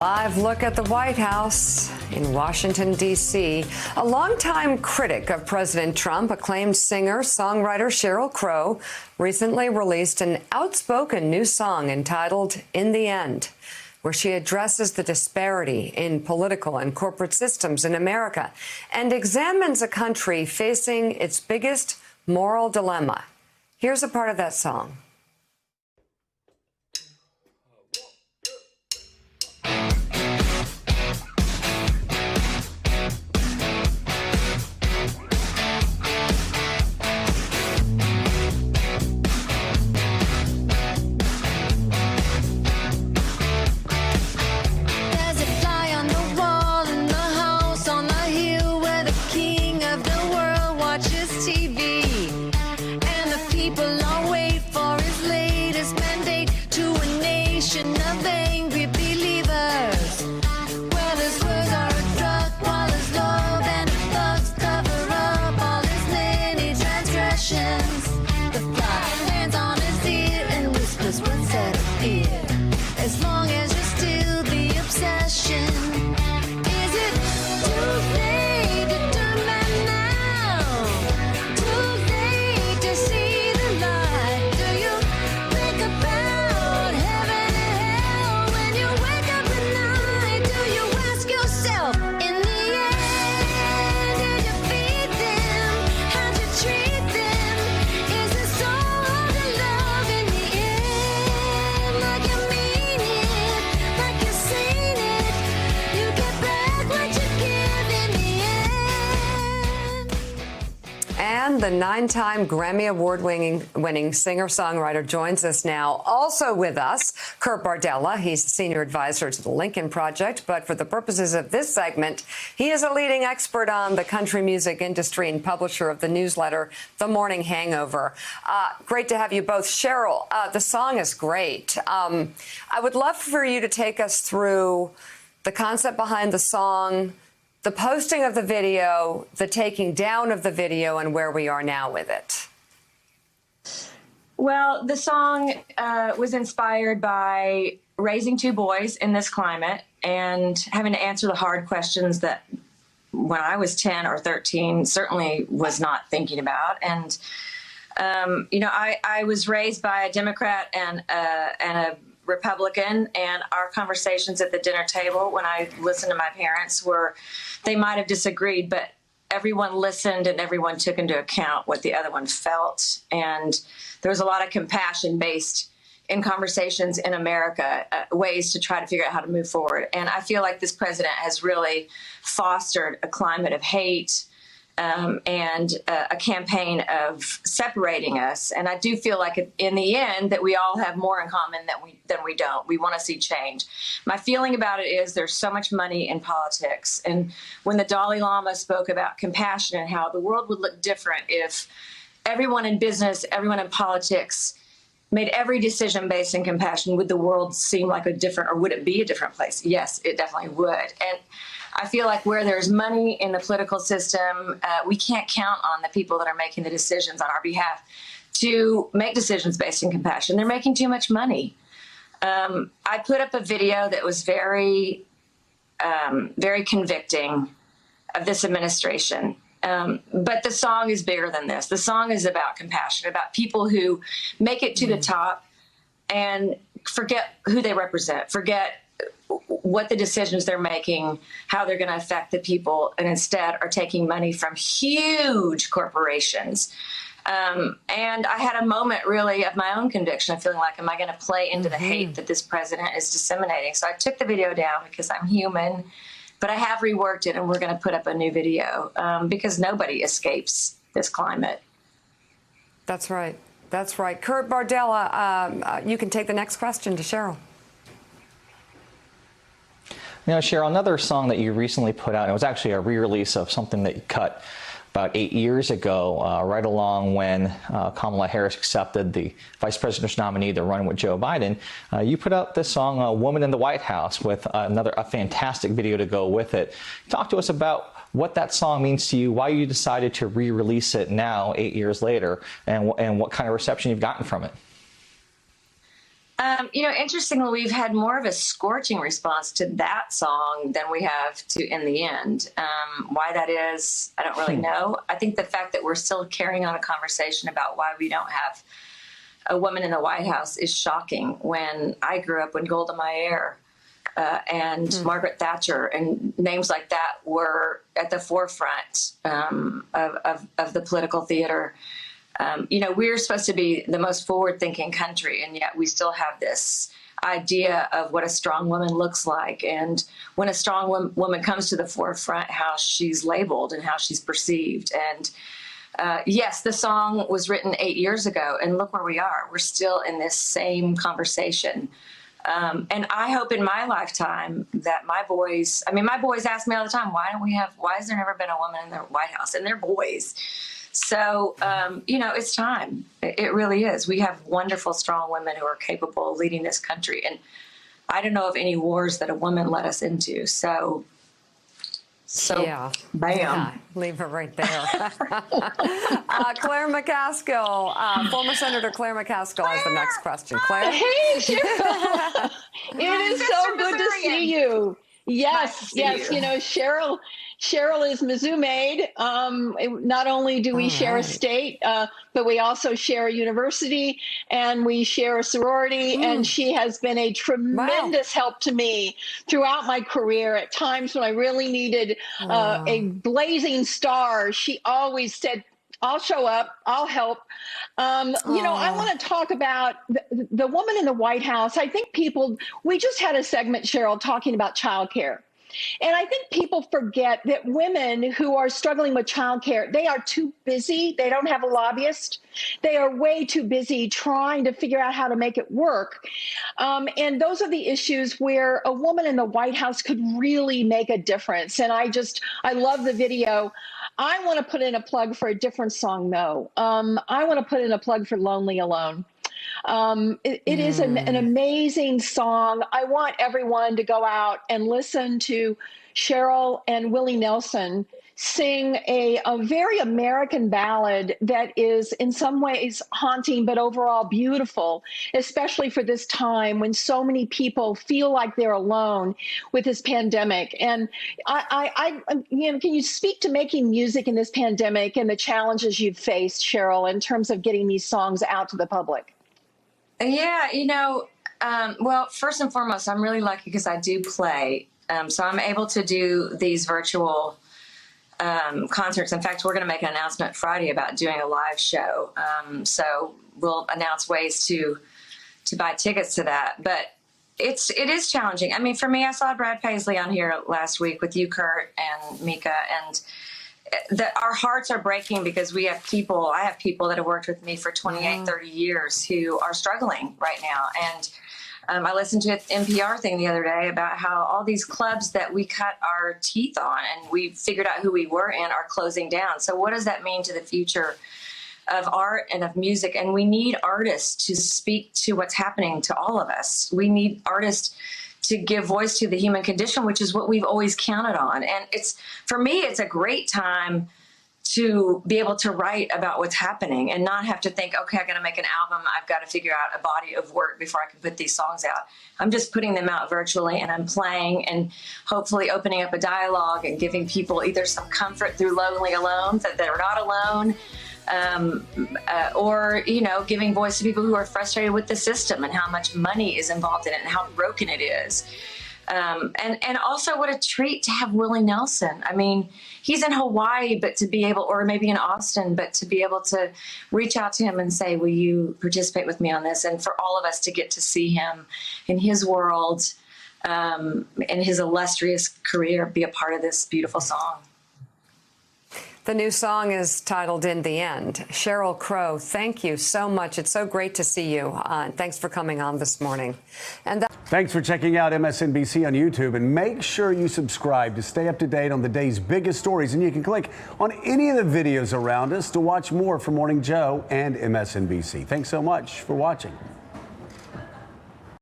Live look at the White House in Washington, D.C. A longtime critic of President Trump, acclaimed singer, songwriter Sheryl Crow, recently released an outspoken new song entitled In the End, where she addresses the disparity in political and corporate systems in America and examines a country facing its biggest moral dilemma. Here's a part of that song. The 9-time Grammy Award-winning singer-songwriter joins us now. Also with us, Kurt Bardella. He's the senior advisor to the Lincoln Project. But for the purposes of this segment, he is a leading expert on the country music industry and publisher of the newsletter The Morning Hangover. Great to have you both. Sheryl, the song is great. I would love for you to take us through the concept behind the song, the posting of the video, the taking down of the video, and where we are now with it. Well, the song was inspired by raising two boys in this climate and having to answer the hard questions that when I was 10 or 13 certainly was not thinking about. And, you know, I was raised by a Democrat and a Republican, and our conversations at the dinner table when I listened to my parents were, they might have disagreed, but everyone listened and everyone took into account what the other one felt. And there was a lot of compassion based in conversations in America, ways to try to figure out how to move forward. And I feel like this president has really fostered a climate of hate and a campaign of separating us. And I do feel like in the end that we all have more in common than we don't. We want to see change. My feeling about it is there's so much money in politics. And when the Dalai Lama spoke about compassion and how the world would look different if everyone in business, everyone in politics made every decision based in compassion, would the world seem like a different, or would it be a different place? Yes, it definitely would. And I feel like where there's money in the political system, we can't count on the people that are making the decisions on our behalf to make decisions based in compassion. They're making too much money. I put up a video that was very, very convicting of this administration. But the song is bigger than this. The song is about compassion, about people who make it to the top and forget who they represent, forget what the decisions they're making, how they're going to affect the people, and instead are taking money from huge corporations. And I had a moment really of my own conviction of feeling like, am I going to play into the hate that this president is disseminating? So I took the video down because I'm human, but I have reworked it and we're going to put up a new video because nobody escapes this climate. That's right. That's right. Kurt Bardella, you can take the next question to Sheryl. You know, Sheryl, another song that you recently put out, and it was actually a re-release of something that you cut about 8 years ago, right along when Kamala Harris accepted the vice presidential nominee to run with Joe Biden. You put out this song, Woman in the White House, with a fantastic video to go with it. Talk to us about what that song means to you, why you decided to re-release it now, 8 years later, and what kind of reception you've gotten from it. Interestingly, we've had more of a scorching response to that song than we have to In the End. Why that is, I don't really know. I think the fact that we're still carrying on a conversation about why we don't have a woman in the White House is shocking. When I grew up, when Golda Meir and Margaret Thatcher and names like that were at the forefront of the political theater. We're supposed to be the most forward-thinking country, and yet we still have this idea of what a strong woman looks like. And when a strong woman comes to the forefront, how she's labeled and how she's perceived. And yes, the song was written 8 years ago, and look where we are. We're still in this same conversation. And I hope in my lifetime that my boys ask me all the time, why has there never been a woman in the White House? And they're boys. So, it's time. It really is. We have wonderful, strong women who are capable of leading this country. And I don't know of any wars that a woman led us into. So yeah. Bam. Yeah, leave her right there. Claire McCaskill, former Senator Claire McCaskill has the next question. Claire? Hey, Cheryl. It is so good to see you. Yes, yes. Cheryl is Mizzou made. Not only do we share a state, but we also share a university, and we share a sorority. And she has been a tremendous help to me throughout my career. At times when I really needed a blazing star, she always said, I'll show up. I'll help. I want to talk about the woman in the White House. I think we just had a segment, Cheryl, talking about childcare. And I think people forget that women who are struggling with childcare, they are too busy. They don't have a lobbyist. They are way too busy trying to figure out how to make it work. And those are the issues where a woman in the White House could really make a difference. And I love the video. I want to put in a plug for a different song, though. I want to put in a plug for Lonely Alone. It is an amazing song. I want everyone to go out and listen to Cheryl and Willie Nelson sing a very American ballad that is in some ways haunting, but overall beautiful, especially for this time when so many people feel like they're alone with this pandemic. And can you speak to making music in this pandemic and the challenges you've faced, Cheryl, in terms of getting these songs out to the public? Yeah, well, first and foremost, I'm really lucky because I do play. So I'm able to do these virtual concerts. In fact, we're going to make an announcement Friday about doing a live show. So we'll announce ways to buy tickets to that. But it is challenging. I mean, for me, I saw Brad Paisley on here last week with you, Kurt, and Mika, and our hearts are breaking because I have people that have worked with me for 28, 30 years who are struggling right now. And I listened to an NPR thing the other day about how all these clubs that we cut our teeth on and we figured out who we were in are closing down. So what does that mean to the future of art and of music? And we need artists to speak to what's happening to all of us. We need artists to give voice to the human condition, which is what we've always counted on. And for me, it's a great time to be able to write about what's happening and not have to think, okay, I got to make an album. I've got to figure out a body of work before I can put these songs out. I'm just putting them out virtually, and I'm playing and hopefully opening up a dialogue and giving people either some comfort through Lonely Alone, that they're not alone, or giving voice to people who are frustrated with the system and how much money is involved in it and how broken it is. And also what a treat to have Willie Nelson. I mean, he's in Hawaii, but to be able, or maybe in Austin, but to be able to reach out to him and say, will you participate with me on this? And for all of us to get to see him in his world, and his illustrious career, be a part of this beautiful song. The new song is titled In the End. Sheryl Crow, thank you so much. It's so great to see you. Thanks for coming on this morning. Thanks for checking out MSNBC on YouTube, and make sure you subscribe to stay up to date on the day's biggest stories. And you can click on any of the videos around us to watch more from Morning Joe and MSNBC. Thanks so much for watching.